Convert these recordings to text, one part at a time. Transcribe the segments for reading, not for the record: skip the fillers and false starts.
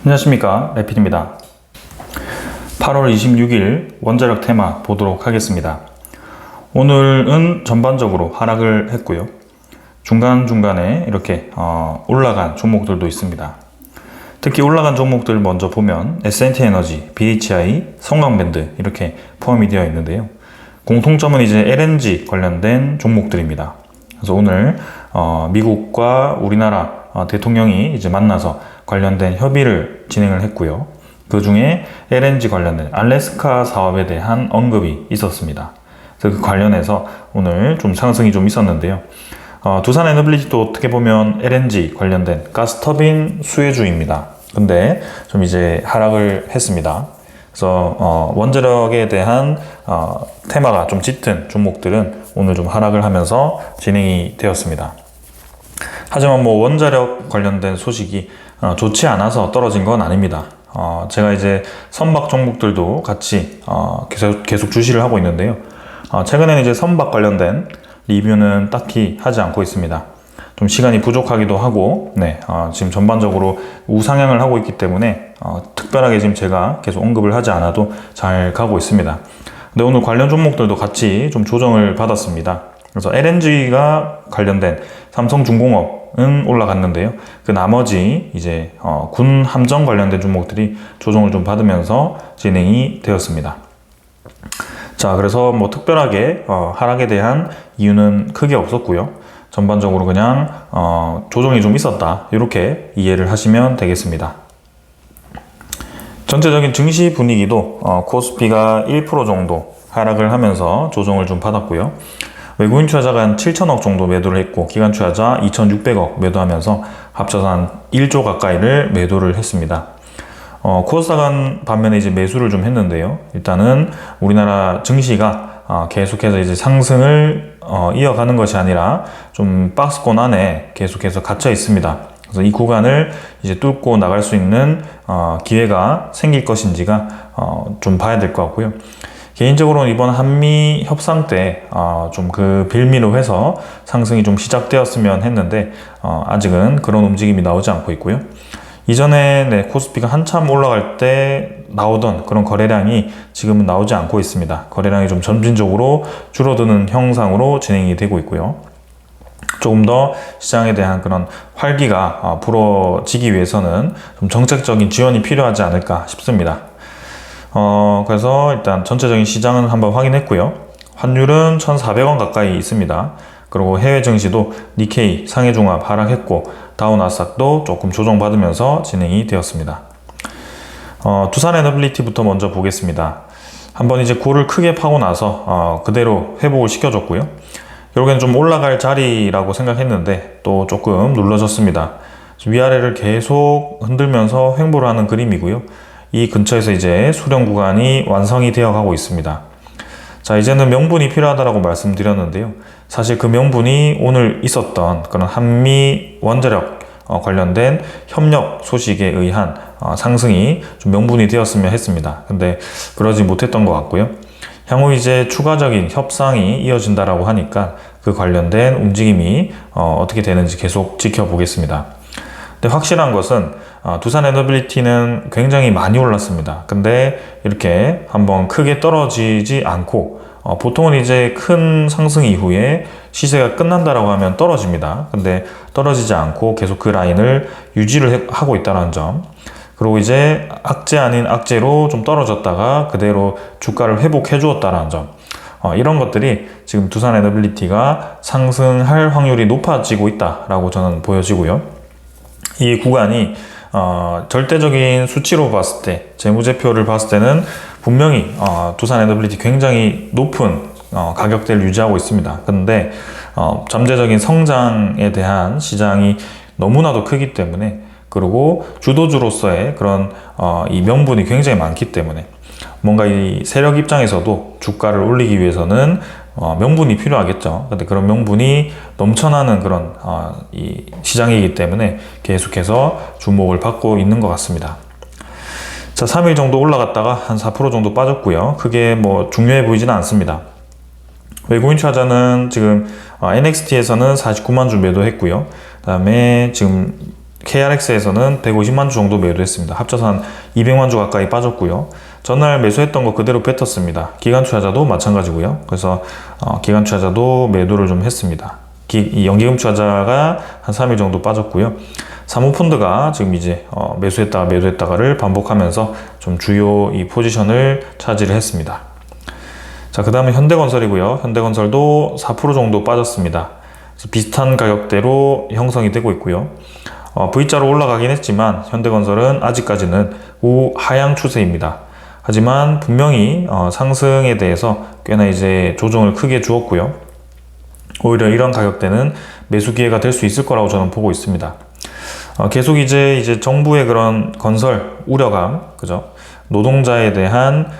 안녕하십니까, 래필입니다. 8월 26일 원자력 테마 보도록 하겠습니다. 오늘은 전반적으로 하락을 했고요. 중간중간에 이렇게 올라간 종목들도 있습니다. 특히 올라간 종목들 먼저 보면 S&T 에너지, BHI, 성광밴드 이렇게 포함이 되어 있는데요. 공통점은 이제 LNG 관련된 종목들입니다. 그래서 오늘 미국과 우리나라 대통령이 이제 만나서 관련된 협의를 진행을 했고요. 그 중에 LNG 관련된 알래스카 사업에 대한 언급이 있었습니다. 그래서 그 관련해서 오늘 좀 상승이 좀 있었는데요. 두산 에너빌리티도 어떻게 보면 LNG 관련된 가스터빈 수혜주입니다. 근데 좀 이제 하락을 했습니다. 그래서 원자력에 대한 테마가 좀 짙은 종목들은 오늘 좀 하락을 하면서 진행이 되었습니다. 하지만 뭐 원자력 관련된 소식이 좋지 않아서 떨어진 건 아닙니다. 제가 이제 선박 종목들도 같이 계속 주시를 하고 있는데요. 최근에는 이제 선박 관련된 리뷰는 딱히 하지 않고 있습니다. 좀 시간이 부족하기도 하고, 지금 전반적으로 우상향을 하고 있기 때문에 특별하게 지금 제가 계속 언급을 하지 않아도 잘 가고 있습니다. 근데 오늘 관련 종목들도 같이 좀 조정을 받았습니다. 그래서 LNG가 관련된 삼성중공업은 올라갔는데요. 그 나머지 이제 군 함정 관련된 종목들이 조정을 좀 받으면서 진행이 되었습니다. 자, 그래서 뭐 특별하게 하락에 대한 이유는 크게 없었고요. 전반적으로 그냥 조정이 좀 있었다, 이렇게 이해를 하시면 되겠습니다. 전체적인 증시 분위기도 코스피가 1% 정도 하락을 하면서 조정을 좀 받았고요. 외국인 투자자가 한 7천억 정도 매도를 했고, 기관 투자자 2,600억 매도하면서 합쳐서 한 1조 가까이를 매도를 했습니다. 코스닥은 반면에 이제 매수를 좀 했는데요. 일단은 우리나라 증시가 계속해서 이제 상승을 이어가는 것이 아니라 좀 박스권 안에 계속해서 갇혀 있습니다. 그래서 이 구간을 이제 뚫고 나갈 수 있는 기회가 생길 것인지가 좀 봐야 될 것 같고요. 개인적으로는 이번 한미 협상 때 좀 그 빌미로 해서 상승이 좀 시작되었으면 했는데 아직은 그런 움직임이 나오지 않고 있고요. 이전에 코스피가 한참 올라갈 때 나오던 그런 거래량이 지금은 나오지 않고 있습니다. 거래량이 좀 점진적으로 줄어드는 형상으로 진행이 되고 있고요. 조금 더 시장에 대한 그런 활기가 불어지기 위해서는 좀 정책적인 지원이 필요하지 않을까 싶습니다. 그래서 일단 전체적인 시장은 한번 확인했고요. 환율은 1,400원 가까이 있습니다. 그리고 해외 증시도 니케이, 상해종합 하락했고, 다우나스닥도 조금 조정받으면서 진행이 되었습니다. 두산 에너빌리티부터 먼저 보겠습니다. 한번 이제 고를 크게 파고 나서 그대로 회복을 시켜줬고요. 결국에는 좀 올라갈 자리라고 생각했는데 또 조금 눌러졌습니다. 위아래를 계속 흔들면서 횡보를 하는 그림이고요. 이 근처에서 이제 수렴 구간이 완성이 되어 가고 있습니다. 자, 이제는 명분이 필요하다고 말씀드렸는데요. 사실 그 명분이 오늘 있었던 그런 한미 원자력 관련된 협력 소식에 의한 상승이 좀 명분이 되었으면 했습니다. 근데 그러지 못했던 것 같고요. 향후 이제 추가적인 협상이 이어진다라고 하니까 그 관련된 움직임이 어떻게 되는지 계속 지켜보겠습니다. 근데 확실한 것은 두산 에너빌리티는 굉장히 많이 올랐습니다. 근데 이렇게 한번 크게 떨어지지 않고 보통은 이제 큰 상승 이후에 시세가 끝난다라고 하면 떨어집니다. 근데 떨어지지 않고 계속 그 라인을 유지를 하고 있다는 점, 그리고 이제 악재 아닌 악재로 좀 떨어졌다가 그대로 주가를 회복해 주었다는 점, 이런 것들이 지금 두산 에너빌리티가 상승할 확률이 높아지고 있다라고 저는 보여지고요. 이 구간이 절대적인 수치로 봤을 때, 재무제표를 봤을 때는 분명히 두산 에너빌리티 굉장히 높은 가격대를 유지하고 있습니다. 그런데 잠재적인 성장에 대한 시장이 너무나도 크기 때문에, 그리고 주도주로서의 그런 이 명분이 굉장히 많기 때문에 뭔가 이 세력 입장에서도 주가를 올리기 위해서는 명분이 필요하겠죠. 근데 그런 명분이 넘쳐나는 그런 이 시장이기 때문에 계속해서 주목을 받고 있는 것 같습니다. 자, 3일 정도 올라갔다가 한 4% 정도 빠졌고요. 크게 뭐 중요해 보이지는 않습니다. 외국인 투자자는 지금 NXT에서는 49만 주 매도했고요. 그 다음에 지금 KRX에서는 150만 주 정도 매도했습니다. 합쳐서 한 200만 주 가까이 빠졌고요. 전날 매수했던 거 그대로 뱉었습니다. 기관투자자도 마찬가지고요. 그래서 기관투자자도 매도를 좀 했습니다. 이 연기금 투자자가 한 3일 정도 빠졌고요. 사모펀드가 지금 이제 매수했다가 매도했다가를 반복하면서 좀 주요 이 포지션을 차지를 했습니다. 자, 그 다음에 현대건설이고요. 현대건설도 4% 정도 빠졌습니다. 그래서 비슷한 가격대로 형성이 되고 있고요. V자로 올라가긴 했지만 현대건설은 아직까지는 우하향 추세입니다. 하지만 분명히 상승에 대해서 꽤나 이제 조정을 크게 주었고요. 오히려 이런 가격대는 매수 기회가 될 수 있을 거라고 저는 보고 있습니다. 계속 이제 정부의 그런 건설 우려감, 그죠? 노동자에 대한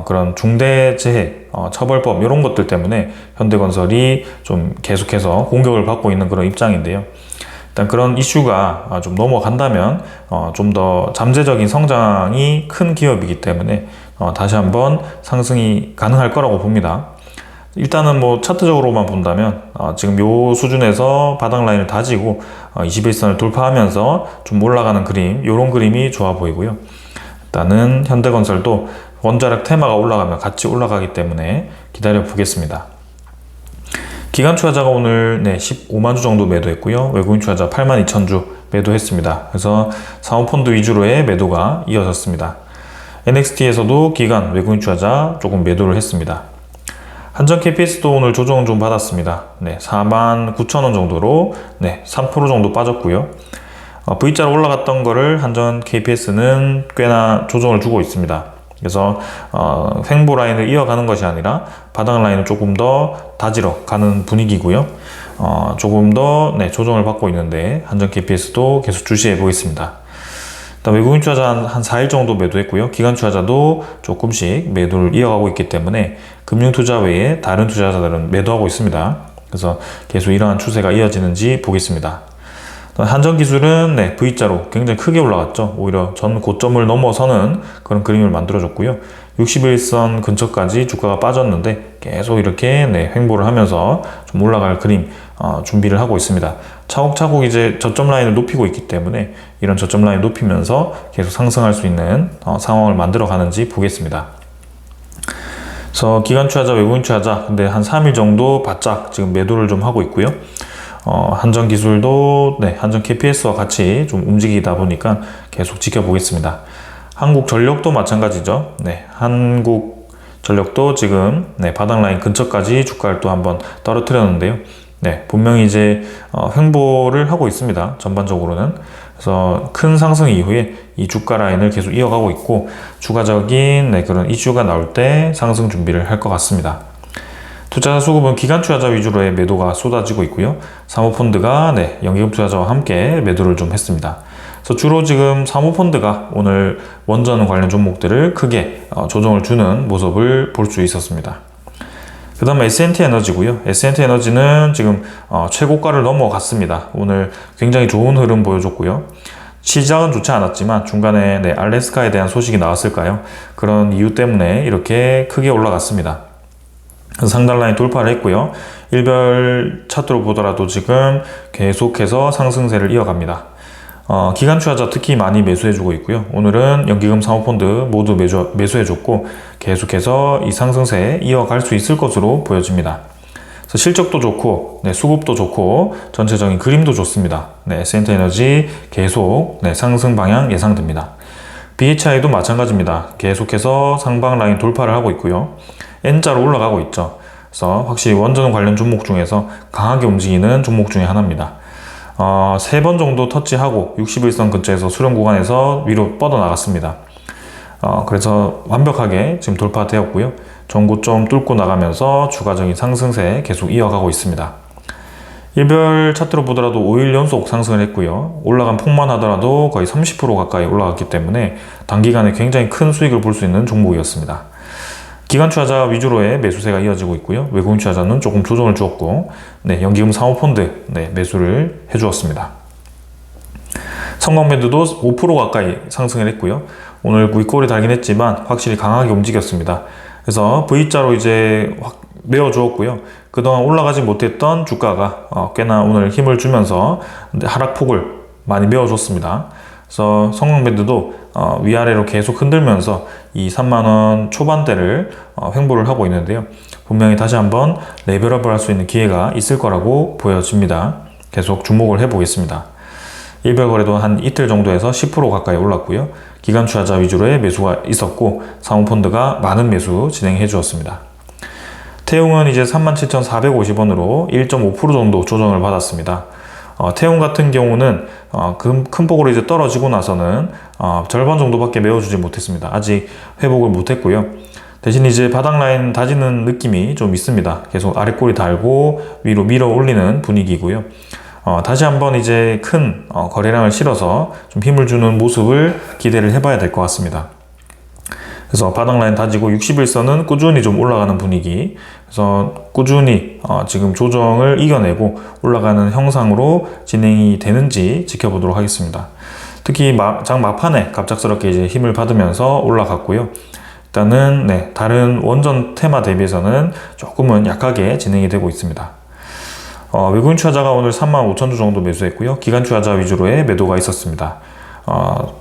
그런 중대재해 처벌법 이런 것들 때문에 현대건설이 좀 계속해서 공격을 받고 있는 그런 입장인데요. 일단 그런 이슈가 좀 넘어간다면 좀 더 잠재적인 성장이 큰 기업이기 때문에 다시 한번 상승이 가능할 거라고 봅니다. 일단은 뭐 차트적으로만 본다면 지금 요 수준에서 바닥 라인을 다지고 21선을 돌파하면서 좀 올라가는 그림, 요런 그림이 좋아 보이고요. 일단은 현대건설도 원자력 테마가 올라가면 같이 올라가기 때문에 기다려 보겠습니다. 기관 투자자가 오늘 15만 주 정도 매도했고요. 외국인 투자자 82,000주 매도했습니다. 그래서 사모펀드 위주로의 매도가 이어졌습니다. NXT에서도 기관 외국인 투자자 조금 매도를 했습니다. 한전 KPS도 오늘 조정은 좀 받았습니다. 49,000원 정도로 3% 정도 빠졌고요. V자로 올라갔던 거를 한전 KPS는 꽤나 조정을 주고 있습니다. 그래서 횡보 라인을 이어가는 것이 아니라 바닥 라인을 조금 더 다지러 가는 분위기고요. 조금 더 조정을 받고 있는데 한전 KPS도 계속 주시해 보겠습니다. 외국인 투자자 한 4일 정도 매도했고요. 기관 투자자도 조금씩 매도를 이어가고 있기 때문에 금융 투자 외에 다른 투자자들은 매도하고 있습니다. 그래서 계속 이러한 추세가 이어지는지 보겠습니다. 한전기술은 V자로 굉장히 크게 올라갔죠. 오히려 전 고점을 넘어서는 그런 그림을 만들어줬고요. 61선 근처까지 주가가 빠졌는데 계속 이렇게 횡보를 하면서 좀 올라갈 그림 준비를 하고 있습니다. 차곡차곡 이제 저점 라인을 높이고 있기 때문에 이런 저점 라인 높이면서 계속 상승할 수 있는 상황을 만들어 가는지 보겠습니다. 그래서 기관 투자자, 외국인 투자자 근데 한 3일 정도 바짝 지금 매도를 좀 하고 있고요. 한전기술도 한전 KPS와 같이 좀 움직이다 보니까 계속 지켜보겠습니다. 한국전력도 마찬가지죠. 한국전력도 지금 바닥 라인 근처까지 주가를 또 한번 떨어뜨렸는데요. 분명히 이제 횡보를 하고 있습니다. 전반적으로는. 그래서 큰 상승 이후에 이 주가 라인을 계속 이어가고 있고 추가적인 그런 이슈가 나올 때 상승 준비를 할 것 같습니다. 투자자 수급은 기관 투자자 위주로의 매도가 쏟아지고 있고요. 사모펀드가 연기금 투자자와 함께 매도를 좀 했습니다. 그래서 주로 지금 사모펀드가 오늘 원전 관련 종목들을 크게 조정을 주는 모습을 볼 수 있었습니다. 그 다음에 S&T에너지고요. S&T에너지는 지금 최고가를 넘어갔습니다. 오늘 굉장히 좋은 흐름 보여줬고요. 시작은 좋지 않았지만 중간에 알래스카에 대한 소식이 나왔을까요? 그런 이유 때문에 이렇게 크게 올라갔습니다. 상단 라인 돌파를 했고요. 일별 차트로 보더라도 지금 계속해서 상승세를 이어갑니다. 기관 투자자 특히 많이 매수해주고 있고요. 오늘은 연기금 사모펀드 모두 매수해줬고 계속해서 이 상승세 이어갈 수 있을 것으로 보여집니다. 그래서 실적도 좋고 수급도 좋고 전체적인 그림도 좋습니다. S&T에너지 계속 상승 방향 예상됩니다. BHI도 마찬가지입니다. 계속해서 상방 라인 돌파를 하고 있고요. N자로 올라가고 있죠. 그래서 확실히 원전 관련 종목 중에서 강하게 움직이는 종목 중에 하나입니다. 3번 정도 터치하고 61선 근처에서 수렴 구간에서 위로 뻗어나갔습니다. 그래서 완벽하게 지금 돌파되었고요. 전고점 뚫고 나가면서 추가적인 상승세 계속 이어가고 있습니다. 일별 차트로 보더라도 5일 연속 상승을 했고요. 올라간 폭만 하더라도 거의 30% 가까이 올라갔기 때문에 단기간에 굉장히 큰 수익을 볼 수 있는 종목이었습니다. 기관 투자자 위주로의 매수세가 이어지고 있고요. 외국인 투자자는 조금 조정을 주었고 연기금 사모펀드 매수를 해주었습니다. 성광매도도 5% 가까이 상승을 했고요. 오늘 윗골이 달긴 했지만 확실히 강하게 움직였습니다. 그래서 V자로 이제 확 메어주었고요. 그동안 올라가지 못했던 주가가 꽤나 오늘 힘을 주면서 하락폭을 많이 메워줬습니다. 그래서 성광밴드도 위아래로 계속 흔들면서 이 3만원 초반대를 횡보를 하고 있는데요. 분명히 다시 한번 레벨업을 할 수 있는 기회가 있을 거라고 보여집니다. 계속 주목을 해보겠습니다. 일별 거래도 한 이틀 정도에서 10% 가까이 올랐고요. 기관 투자자 위주로의 매수가 있었고 사모펀드가 많은 매수 진행해 주었습니다. 태웅은 이제 37,450원으로 1.5% 정도 조정을 받았습니다. 태웅 같은 경우는 큰 폭으로 이제 떨어지고 나서는 절반 정도밖에 메워주지 못했습니다. 아직 회복을 못했고요. 대신 이제 바닥 라인 다지는 느낌이 좀 있습니다. 계속 아랫골이 달고 위로 밀어 올리는 분위기고요. 다시 한번 이제 큰 거래량을 실어서 좀 힘을 주는 모습을 기대를 해봐야 될 것 같습니다. 그래서 바닥 라인 다지고 60일선은 꾸준히 좀 올라가는 분위기. 그래서 꾸준히 지금 조정을 이겨내고 올라가는 형상으로 진행이 되는지 지켜보도록 하겠습니다. 특히 장 막판에 갑작스럽게 이제 힘을 받으면서 올라갔고요. 일단은 다른 원전 테마 대비해서는 조금은 약하게 진행이 되고 있습니다. 외국인 투자자가 오늘 35,000주 정도 매수했고요. 기관 투자자 위주로의 매도가 있었습니다.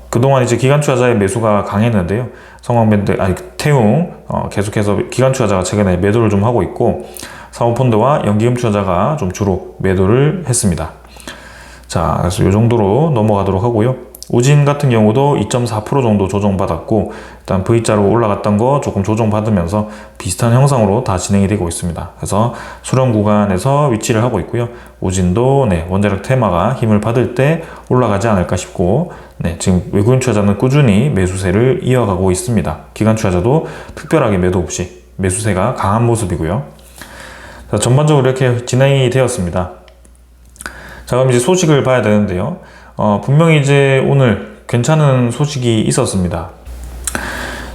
그동안 이제 기관 투자자의 매수가 강했는데요. 태웅 계속해서 기관 투자자가 최근에 매도를 좀 하고 있고 사모펀드와 연기금 투자자가 좀 주로 매도를 했습니다. 자, 그래서 이 정도로 넘어가도록 하고요. 우진 같은 경우도 2.4% 정도 조정받았고 일단 V자로 올라갔던 거 조금 조정받으면서 비슷한 형상으로 다 진행이 되고 있습니다. 그래서 수렴 구간에서 위치를 하고 있고요. 우진도 원자력 테마가 힘을 받을 때 올라가지 않을까 싶고 지금 외국인 투자자는 꾸준히 매수세를 이어가고 있습니다. 기관 투자자도 특별하게 매도 없이 매수세가 강한 모습이고요. 자, 전반적으로 이렇게 진행이 되었습니다. 자, 그럼 이제 소식을 봐야 되는데요. 분명히 이제 오늘 괜찮은 소식이 있었습니다.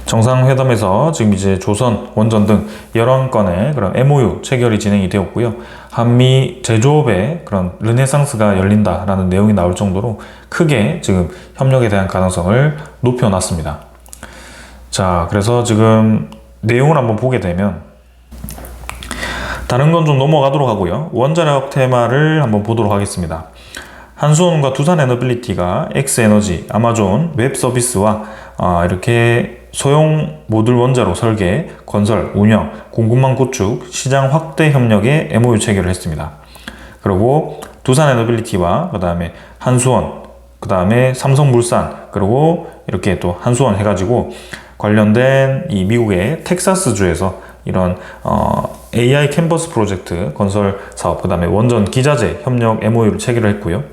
정상회담에서 지금 이제 조선, 원전 등 여러 건의 그런 MOU 체결이 진행이 되었고요. 한미 제조업의 그런 르네상스가 열린다라는 내용이 나올 정도로 크게 지금 협력에 대한 가능성을 높여놨습니다. 자, 그래서 지금 내용을 한번 보게 되면 다른 건 좀 넘어가도록 하고요. 원자력 테마를 한번 보도록 하겠습니다. 한수원과 두산에너빌리티가 엑스에너지, 아마존 웹서비스와 이렇게 소형 모듈 원자로 설계, 건설, 운영, 공급망 구축, 시장 확대 협력에 MOU 체결을 했습니다. 그리고 두산에너빌리티와 그 다음에 한수원, 그 다음에 삼성물산, 그리고 이렇게 또 한수원 해가지고 관련된 이 미국의 텍사스주에서 이런 AI 캠퍼스 프로젝트 건설 사업, 그 다음에 원전 기자재 협력 MOU를 체결을 했고요.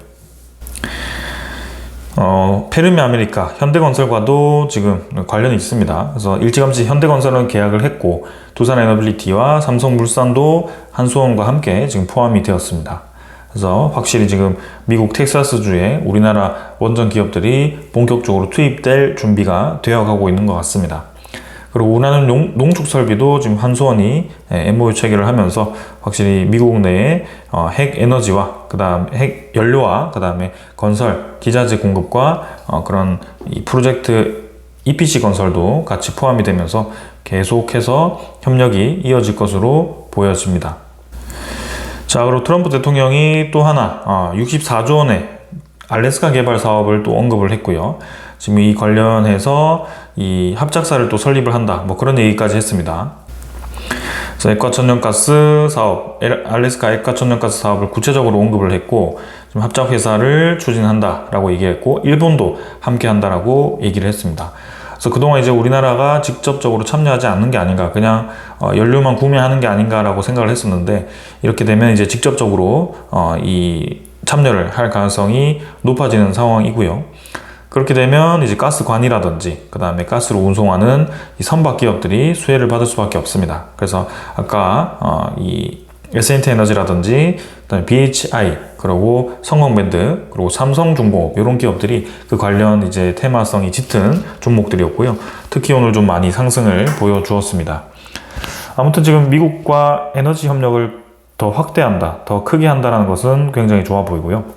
페르미 아메리카, 현대건설과도 지금 관련이 있습니다. 그래서 일찌감치 현대건설은 계약을 했고 두산에너빌리티와 삼성물산도 한수원과 함께 지금 포함이 되었습니다. 그래서 확실히 지금 미국 텍사스주에 우리나라 원전 기업들이 본격적으로 투입될 준비가 되어가고 있는 것 같습니다. 그리고 우리나라 농축 설비도 지금 한수원이 MOU 체결을 하면서 확실히 미국 내에 핵 에너지와 그다음 핵 연료와 그다음에 건설 기자재 공급과 그런 이 프로젝트 EPC 건설도 같이 포함이 되면서 계속해서 협력이 이어질 것으로 보여집니다. 자, 그리고 트럼프 대통령이 또 하나 64조 원의 알래스카 개발 사업을 또 언급을 했고요. 지금 이 관련해서 이 합작사를 또 설립을 한다, 뭐 그런 얘기까지 했습니다. 그래서 액화천연가스 사업, 알래스카 액화천연가스 사업을 구체적으로 언급을 했고, 좀 합작회사를 추진한다라고 얘기했고, 일본도 함께 한다라고 얘기를 했습니다. 그래서 그동안 이제 우리나라가 직접적으로 참여하지 않는 게 아닌가, 그냥 연료만 구매하는 게 아닌가라고 생각을 했었는데, 이렇게 되면 이제 직접적으로 이 참여를 할 가능성이 높아지는 상황이고요. 그렇게 되면 이제 가스관이라든지 그 다음에 가스를 운송하는 이 선박 기업들이 수혜를 받을 수밖에 없습니다. 그래서 아까 이 S&T 에너지라든지 그다음에 BHI 그리고 성광밴드 그리고 삼성중공업 이런 기업들이 그 관련 이제 테마성이 짙은 종목들이었고요. 특히 오늘 좀 많이 상승을 보여주었습니다. 아무튼 지금 미국과 에너지 협력을 더 확대한다, 더 크게 한다는 것은 굉장히 좋아 보이고요.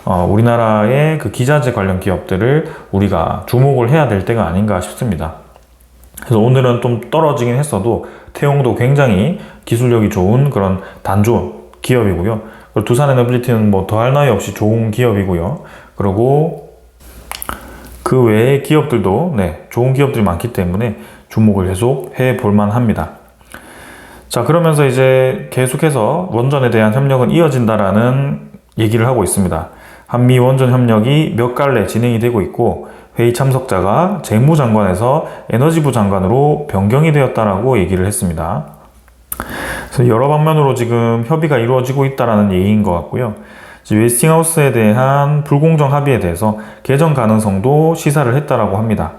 우리나라의 그 기자재 관련 기업들을 우리가 주목을 해야 될 때가 아닌가 싶습니다. 그래서 오늘은 좀 떨어지긴 했어도 태용도 굉장히 기술력이 좋은 그런 단조 기업이고요. 두산에너빌리티는 뭐 더할 나위 없이 좋은 기업이고요. 그리고 그 외의 기업들도 좋은 기업들이 많기 때문에 주목을 계속 해볼 만합니다. 자, 그러면서 이제 계속해서 원전에 대한 협력은 이어진다라는 얘기를 하고 있습니다. 한미 원전 협력이 몇 갈래 진행이 되고 있고, 회의 참석자가 재무장관에서 에너지부 장관으로 변경이 되었다라고 얘기를 했습니다. 그래서 여러 방면으로 지금 협의가 이루어지고 있다라는 얘기인 것 같고요. 웨스팅하우스에 대한 불공정 합의에 대해서 개정 가능성도 시사를 했다라고 합니다.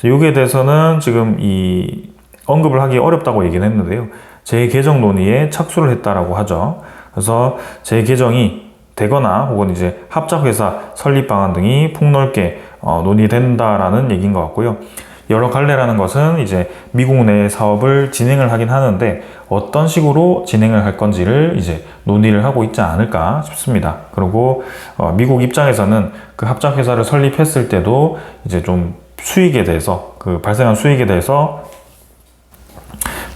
여기에 대해서는 지금 이 언급을 하기 어렵다고 얘기는 했는데요. 재개정 논의에 착수를 했다라고 하죠. 그래서 재개정이 되거나 혹은 이제 합작회사 설립 방안 등이 폭넓게 논의된다라는 얘기인 것 같고요. 여러 갈래라는 것은 이제 미국 내 사업을 진행을 하긴 하는데 어떤 식으로 진행을 할 건지를 이제 논의를 하고 있지 않을까 싶습니다. 그리고 미국 입장에서는 그 합작회사를 설립했을 때도 이제 좀 수익에 대해서, 그 발생한 수익에 대해서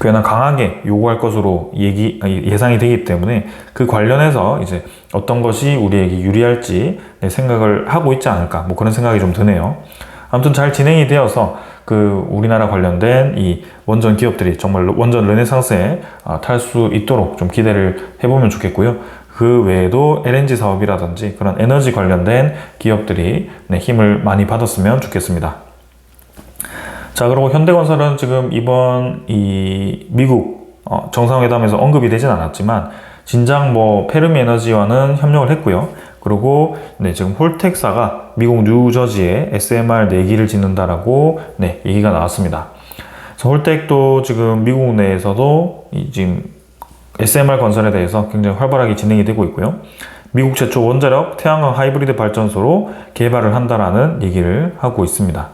꽤나 강하게 요구할 것으로 예상이 되기 때문에 그 관련해서 이제 어떤 것이 우리에게 유리할지 생각을 하고 있지 않을까, 뭐 그런 생각이 좀 드네요. 아무튼 잘 진행이 되어서 그 우리나라 관련된 이 원전 기업들이 정말 원전 르네상스에 탈 수 있도록 좀 기대를 해보면 좋겠고요. 그 외에도 LNG 사업이라든지 그런 에너지 관련된 기업들이 힘을 많이 받았으면 좋겠습니다. 자, 그리고 현대건설은 지금 이번 이 미국 정상회담에서 언급이 되진 않았지만 진작 뭐 페르미 에너지와는 협력을 했고요. 그리고 지금 홀텍사가 미국 뉴저지에 SMR 4기를 짓는다라고 얘기가 나왔습니다. 그래서 홀텍도 지금 미국 내에서도 지금 SMR 건설에 대해서 굉장히 활발하게 진행이 되고 있고요. 미국 최초 원자력 태양광 하이브리드 발전소로 개발을 한다라는 얘기를 하고 있습니다.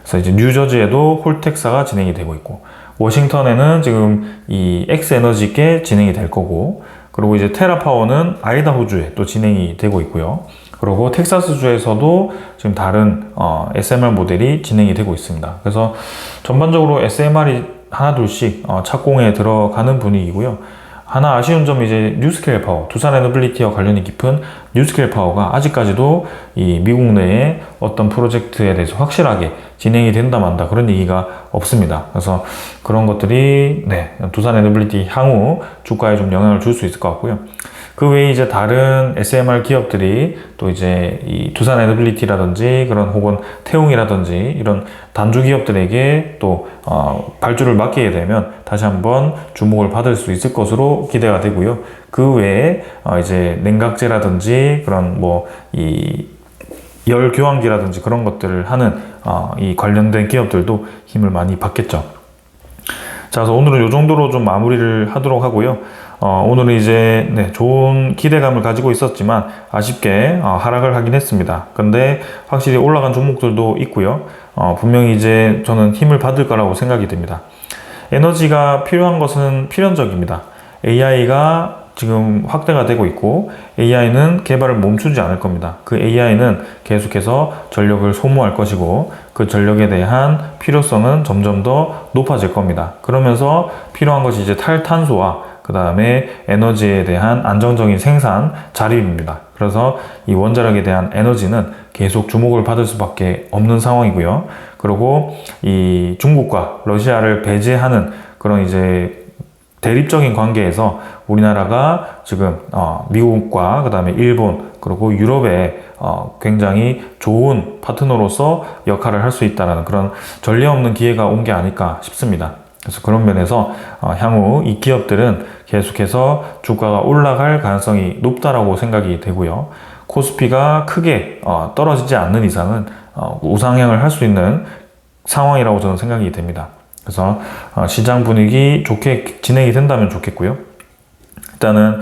그래서 이제 뉴저지에도 홀텍사가 진행이 되고 있고, 워싱턴에는 지금 이 엑스에너지께 진행이 될 거고, 그리고 이제 테라파워는 아이다호주에 또 진행이 되고 있고요. 그리고 텍사스주에서도 지금 다른 SMR 모델이 진행이 되고 있습니다. 그래서 전반적으로 SMR이 하나 둘씩 착공에 들어가는 분위기고요. 하나 아쉬운 점이 이제 뉴스케일 파워, 두산 에너빌리티와 관련이 깊은 뉴스케일 파워가 아직까지도 이 미국 내에 어떤 프로젝트에 대해서 확실하게 진행이 된다 만다 그런 얘기가 없습니다. 그래서 그런 것들이 두산 에너빌리티 향후 주가에 좀 영향을 줄 수 있을 것 같고요. 그 외에 이제 다른 SMR 기업들이 또 이제 이 두산 에너빌리티라든지 그런 혹은 태웅이라든지 이런 단주 기업들에게 또 발주를 맡기게 되면 다시 한번 주목을 받을 수 있을 것으로 기대가 되고요. 그 외에 이제 냉각제라든지 그런 뭐 이 열 교환기라든지 그런 것들을 하는 이 관련된 기업들도 힘을 많이 받겠죠. 자, 그래서 오늘은 이 정도로 좀 마무리를 하도록 하고요. 오늘은 이제 좋은 기대감을 가지고 있었지만 아쉽게 하락을 하긴 했습니다. 근데 확실히 올라간 종목들도 있고요. 분명히 이제 저는 힘을 받을 거라고 생각이 됩니다. 에너지가 필요한 것은 필연적입니다. AI가 지금 확대가 되고 있고 AI는 개발을 멈추지 않을 겁니다. 그 AI는 계속해서 전력을 소모할 것이고 그 전력에 대한 필요성은 점점 더 높아질 겁니다. 그러면서 필요한 것이 이제 탈탄소와 그 다음에 에너지에 대한 안정적인 생산 자립입니다. 그래서 이 원자력에 대한 에너지는 계속 주목을 받을 수밖에 없는 상황이고요. 그리고 이 중국과 러시아를 배제하는 그런 이제 대립적인 관계에서 우리나라가 지금 미국과 그 다음에 일본 그리고 유럽에 굉장히 좋은 파트너로서 역할을 할 수 있다는 그런 전례 없는 기회가 온 게 아닐까 싶습니다. 그래서 그런 면에서 향후 이 기업들은 계속해서 주가가 올라갈 가능성이 높다라고 생각이 되고요. 코스피가 크게 떨어지지 않는 이상은 우상향을 할 수 있는 상황이라고 저는 생각이 됩니다. 그래서 시장 분위기 좋게 진행이 된다면 좋겠고요. 일단은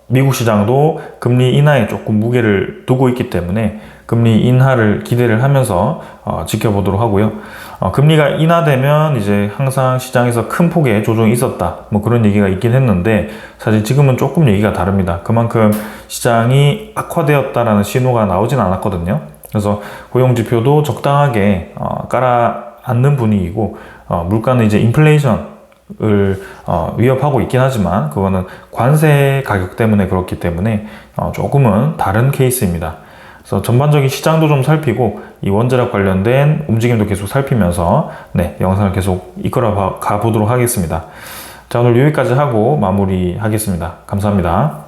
미국 시장도 금리 인하에 조금 무게를 두고 있기 때문에 금리 인하를 기대를 하면서 지켜보도록 하고요. 금리가 인하되면 이제 항상 시장에서 큰 폭의 조정이 있었다 뭐 그런 얘기가 있긴 했는데 사실 지금은 조금 얘기가 다릅니다. 그만큼 시장이 악화되었다라는 신호가 나오진 않았거든요. 그래서 고용지표도 적당하게 깔아앉는 분위기고 물가는 이제 인플레이션을 위협하고 있긴 하지만 그거는 관세 가격 때문에 그렇기 때문에 조금은 다른 케이스입니다. 그래서 전반적인 시장도 좀 살피고 이 원자력 관련된 움직임도 계속 살피면서 영상을 계속 이끌어 가 보도록 하겠습니다. 자, 오늘 여기까지 하고 마무리하겠습니다. 감사합니다.